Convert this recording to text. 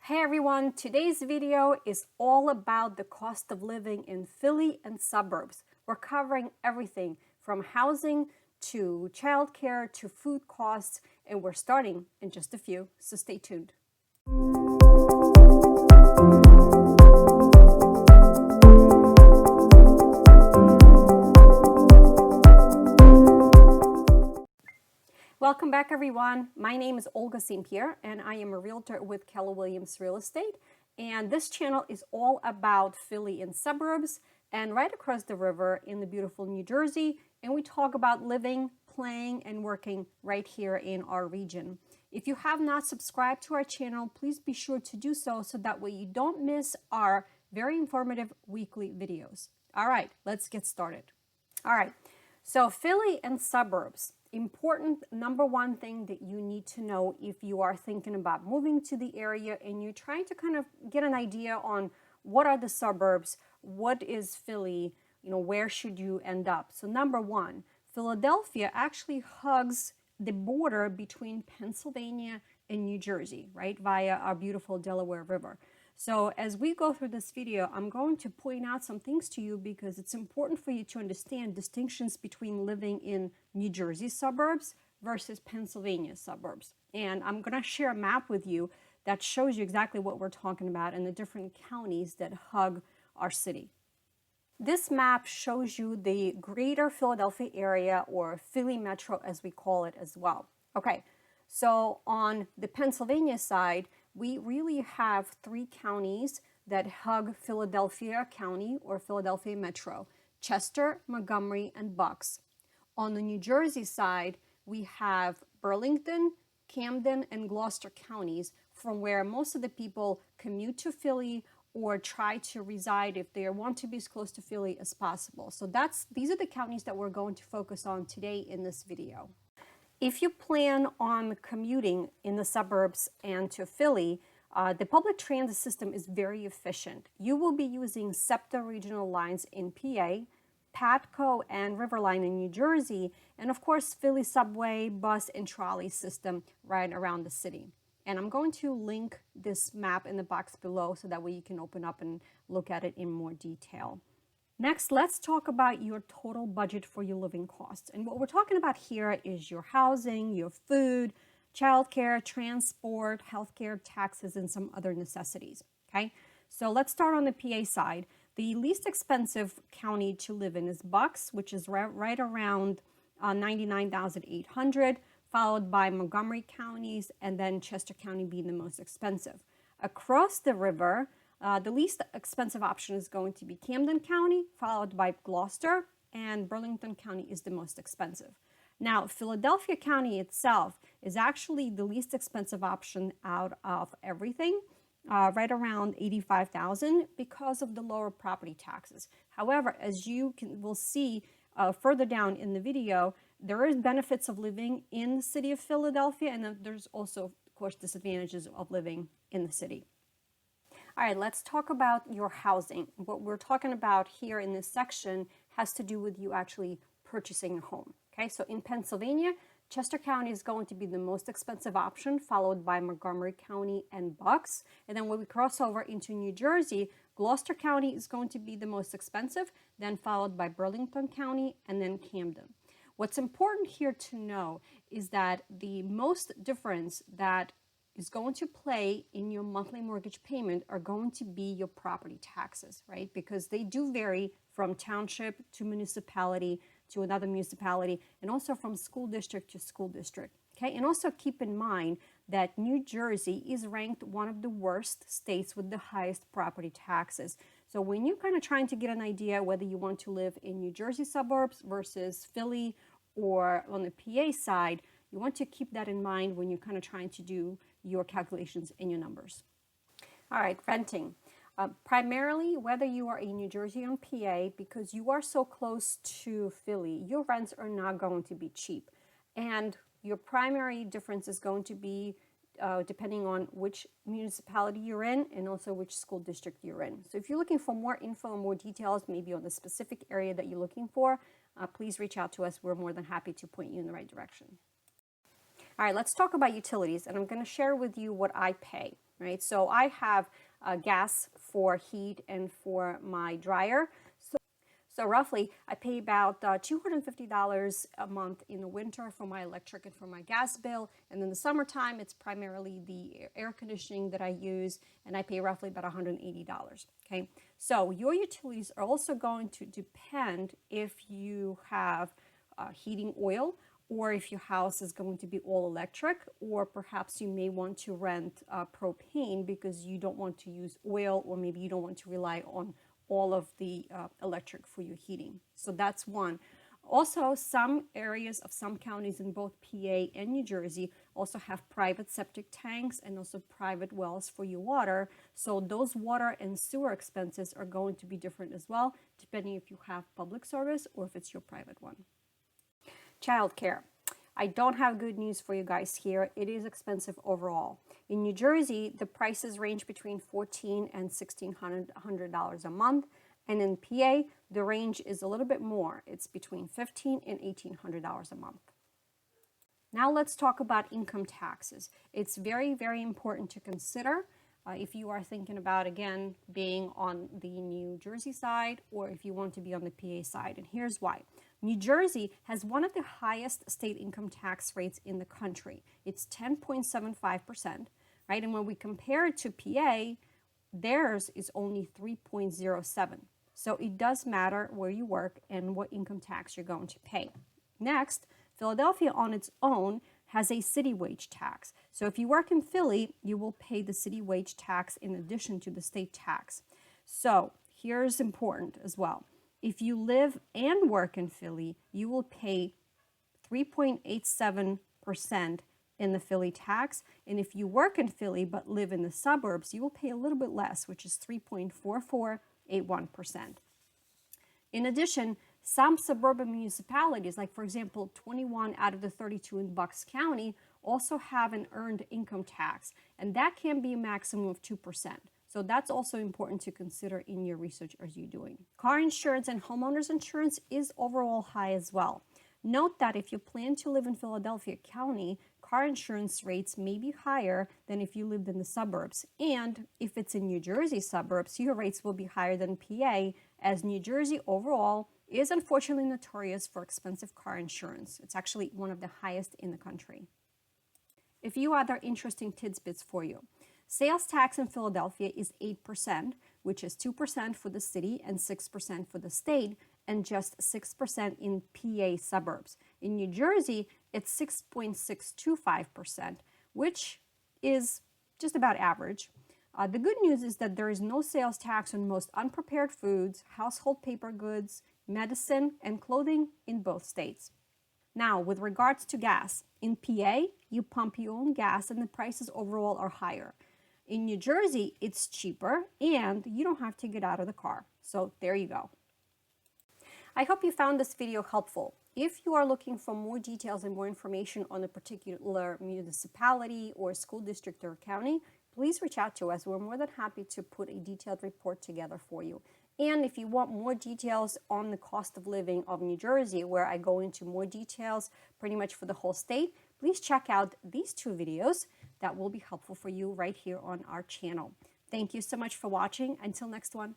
Hey everyone, today's video is all about the cost of living in Philly and suburbs. We're covering everything from housing to childcare to food costs, and we're starting in just a few, so stay tuned. Welcome back everyone. My name is Olga St. Pierre and I am a realtor with Keller Williams Real Estate. And this channel is all about Philly and suburbs and right across the river in the beautiful New Jersey. And we talk about living, playing, and working right here in our region. If you have not subscribed to our channel, please be sure to do so that way you don't miss our very informative weekly videos. All right, let's get started. All right, so Philly and suburbs. Important number one thing that you need to know if you are thinking about moving to the area and you're trying to kind of get an idea on what are the suburbs, what is Philly, where should you end up. So number one, Philadelphia actually hugs the border between Pennsylvania and New Jersey, right, via our beautiful Delaware River. So as we go through this video, I'm going to point out some things to you because it's important for you to understand distinctions between living in New Jersey suburbs versus Pennsylvania suburbs. And I'm going to share a map with you that shows you exactly what we're talking about and the different counties that hug our city. This map shows you the greater Philadelphia area, or Philly Metro as we call it as well. Okay, so on the Pennsylvania side, we really have three counties that hug Philadelphia County or Philadelphia Metro: Chester, Montgomery, and Bucks. On the New Jersey side, we have Burlington, Camden, and Gloucester counties, from where most of the people commute to Philly or try to reside if they want to be as close to Philly as possible. So these are the counties that we're going to focus on today in this video. If you plan on commuting in the suburbs and to Philly, the public transit system is very efficient. You will be using SEPTA regional lines in PA, PATCO and Riverline in New Jersey, and of course Philly subway, bus, and trolley system right around the city. And I'm going to link this map in the box below so that way you can open up and look at it in more detail. Next, let's talk about your total budget for your living costs. And what we're talking about here is your housing, your food, childcare, transport, healthcare, taxes, and some other necessities. Okay, so let's start on the PA side. The least expensive county to live in is Bucks, which is right around $99,800, followed by Montgomery counties, and then Chester County being the most expensive. Across the river, the least expensive option is going to be Camden County, followed by Gloucester, and Burlington County is the most expensive. Now, Philadelphia County itself is actually the least expensive option out of everything, right around $85,000 because of the lower property taxes. However, as you will see further down in the video, there is benefits of living in the city of Philadelphia, and then there's also, of course, disadvantages of living in the city. All right, let's talk about your housing. What we're talking about here in this section has to do with you actually purchasing a home. Okay, so in Pennsylvania, Chester County is going to be the most expensive option, followed by Montgomery County and Bucks. And then when we cross over into New Jersey, Gloucester County is going to be the most expensive, then followed by Burlington County and then Camden. What's important here to know is that the most difference that is going to play in your monthly mortgage payment are going to be your property taxes, right? Because they do vary from township to municipality to another municipality, and also from school district to school district. Okay, and also keep in mind that New Jersey is ranked one of the worst states with the highest property taxes. So when you're kind of trying to get an idea whether you want to live in New Jersey suburbs versus Philly or on the PA side, you want to keep that in mind when you're kind of trying to do your calculations and your numbers. All right, renting. Primarily, whether you are in New Jersey or PA, because you are so close to Philly, your rents are not going to be cheap. And your primary difference is going to be depending on which municipality you're in and also which school district you're in. So if you're looking for more info and more details, maybe on the specific area that you're looking for, please reach out to us. We're more than happy to point you in the right direction. All right, let's talk about utilities, and I'm going to share with you what I pay. right? So I have gas for heat and for my dryer. So roughly, I pay about $250 a month in the winter for my electric and for my gas bill. And in the summertime, it's primarily the air conditioning that I use, and I pay roughly about $180. Okay, so your utilities are also going to depend if you have heating oil, or if your house is going to be all electric, or perhaps you may want to rent propane because you don't want to use oil, or maybe you don't want to rely on all of the electric for your heating. So that's one. Also, some areas of some counties in both PA and New Jersey also have private septic tanks and also private wells for your water. So those water and sewer expenses are going to be different as well, depending if you have public service or if it's your private one. Childcare. I don't have good news for you guys here. It is expensive overall. In New Jersey, the prices range between $1,400 and $1,600 a month. And in PA, the range is a little bit more. It's between $1,500 and $1,800 a month. Now let's talk about income taxes. It's very, very important to consider if you are thinking about, again, being on the New Jersey side, or if you want to be on the PA side. And here's why. New Jersey has one of the highest state income tax rates in the country. It's 10.75%, right? And when we compare it to PA, theirs is only 3.07. So it does matter where you work and what income tax you're going to pay. Next, Philadelphia on its own has a city wage tax. So if you work in Philly, you will pay the city wage tax in addition to the state tax. So here's important as well. If you live and work in Philly, you will pay 3.87% in the Philly tax. And if you work in Philly but live in the suburbs, you will pay a little bit less, which is 3.4481%. In addition, some suburban municipalities, like for example, 21 out of the 32 in Bucks County, also have an earned income tax, and that can be a maximum of 2%. So that's also important to consider in your research as you're doing. Car insurance and homeowners insurance is overall high as well. Note that if you plan to live in Philadelphia County, car insurance rates may be higher than if you lived in the suburbs. And if it's in New Jersey suburbs, your rates will be higher than PA, as New Jersey overall is unfortunately notorious for expensive car insurance. It's actually one of the highest in the country. A few other interesting tidbits for you. Sales tax in Philadelphia is 8%, which is 2% for the city and 6% for the state, and just 6% in PA suburbs. In New Jersey, it's 6.625%, which is just about average. The good news is that there is no sales tax on most unprepared foods, household paper goods, medicine, and clothing in both states. Now, with regards to gas, in PA, you pump your own gas and the prices overall are higher. In New Jersey, it's cheaper and you don't have to get out of the car. So there you go. I hope you found this video helpful. If you are looking for more details and more information on a particular municipality or school district or county, please reach out to us. We're more than happy to put a detailed report together for you. And if you want more details on the cost of living of New Jersey, where I go into more details pretty much for the whole state, please check out these two videos that will be helpful for you right here on our channel. Thank you so much for watching. Until next one.